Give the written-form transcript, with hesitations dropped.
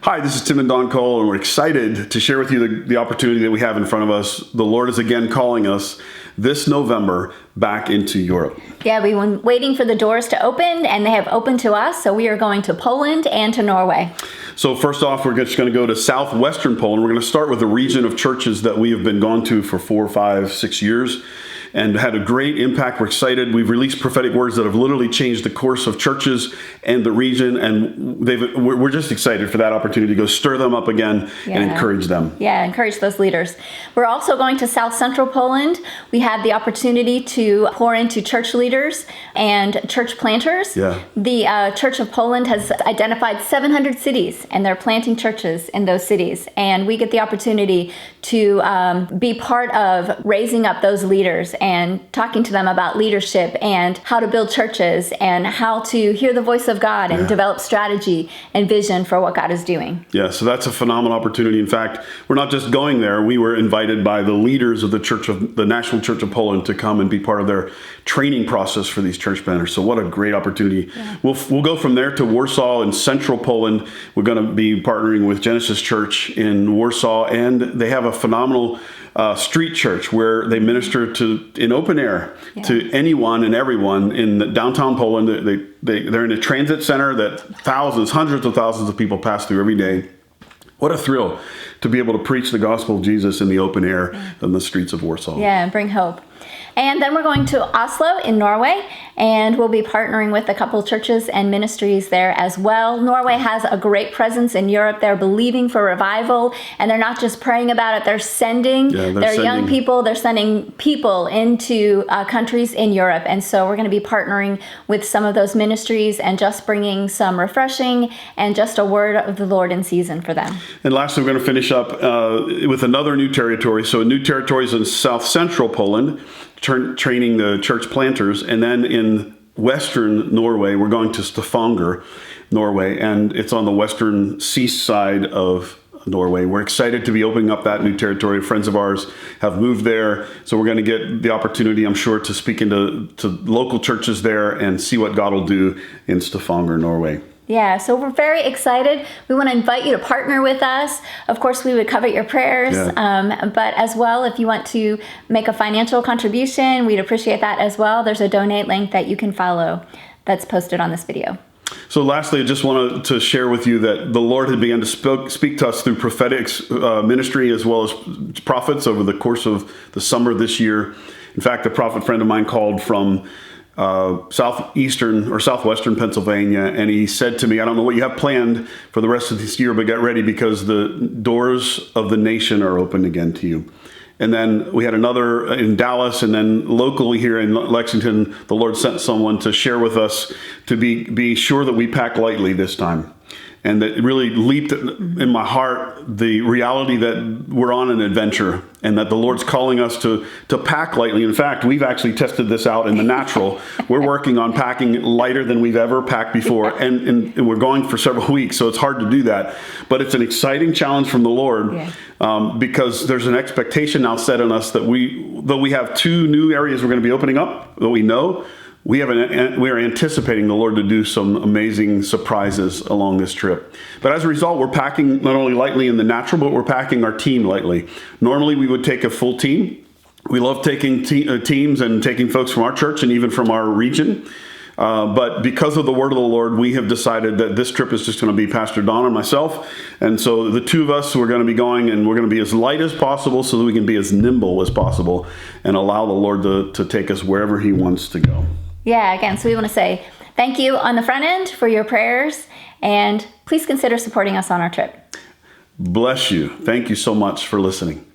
Hi, this is Tim and Don Cole, and we're excited to share with you the opportunity that we have in front of us. The Lord is again calling us this November back into Europe. Yeah, we've been waiting for the doors to open, and they have opened to us, so we are going to Poland and to Norway. So first off, we're just going to go to southwestern Poland. We're going to start with a region of churches that we have been gone to for 4, 5, 6 years and had a great impact. We're excited. We've released prophetic words that have literally changed the course of churches and the region, and we're just excited for that opportunity to go stir them up again and encourage them. Yeah, encourage those leaders. We're also going to South Central Poland. We had the opportunity to pour into church leaders and church planters. Yeah. The Church of Poland has identified 700 cities, and they're planting churches in those cities. And we get the opportunity to be part of raising up those leaders and talking to them about leadership and how to build churches and how to hear the voice of God and develop strategy and vision for what God is doing. Yeah, so that's a phenomenal opportunity. In fact, we're not just going there. We were invited by the leaders of the National Church of Poland to come and be part of their training process for these church planners. So what a great opportunity. Yeah. We'll go from there to Warsaw in central Poland. We're going to be partnering with Genesis Church in Warsaw, and they have a phenomenal street church where they minister in open air to anyone and everyone in downtown Poland. They're in a transit center that hundreds of thousands of people pass through every day. What a thrill to be able to preach the gospel of Jesus in the open air on the streets of Warsaw. Yeah, and bring hope. And then we're going to Oslo in Norway, and we'll be partnering with a couple churches and ministries there as well. Norway has a great presence in Europe. They're believing for revival, and they're not just praying about it. They're sending young people. They're sending people into countries in Europe. And so we're going to be partnering with some of those ministries and just bringing some refreshing and just a word of the Lord in season for them. And lastly, we're going to finish up with another new territory. So a new territory is in south central Poland, training the church planters. And then in western Norway, we're going to Stavanger, Norway, and it's on the western seaside of Norway. We're excited to be opening up that new territory. Friends of ours have moved there, so we're going to get the opportunity, I'm sure, to speak to local churches there and see what God will do in Stavanger, Norway. Yeah, so we're very excited. We want to invite you to partner with us. Of course, we would covet your prayers, but as well, if you want to make a financial contribution, we'd appreciate that as well. There's a donate link that you can follow that's posted on this video. So lastly, I just wanted to share with you that the Lord had begun to speak to us through prophetic ministry as well as prophets over the course of the summer this year. In fact, a prophet friend of mine called from southeastern or southwestern Pennsylvania, and he said to me, I don't know what you have planned for the rest of this year, but get ready because the doors of the nation are open again to you. And then we had another in Dallas, and then locally here in Lexington, the Lord sent someone to share with us to be sure that we pack lightly this time. And that really leaped in my heart the reality that we're on an adventure and that the Lord's calling us to pack lightly. In fact, we've actually tested this out in the natural. We're working on packing lighter than we've ever packed before, and we're going for several weeks, so it's hard to do that. But it's an exciting challenge from the Lord because there's an expectation now set on us that though we have 2 new areas we're going to be opening up, that we know, we are anticipating the Lord to do some amazing surprises along this trip. But as a result, we're packing not only lightly in the natural, but we're packing our team lightly. Normally, we would take a full team. We love taking teams and taking folks from our church and even from our region. But because of the word of the Lord, we have decided that this trip is just going to be Pastor Don and myself. And so the 2 of us, we're going to be going, and we're going to be as light as possible so that we can be as nimble as possible and allow the Lord to take us wherever he wants to go. Yeah, again, so we want to say thank you on the front end for your prayers, and please consider supporting us on our trip. Bless you. Thank you so much for listening.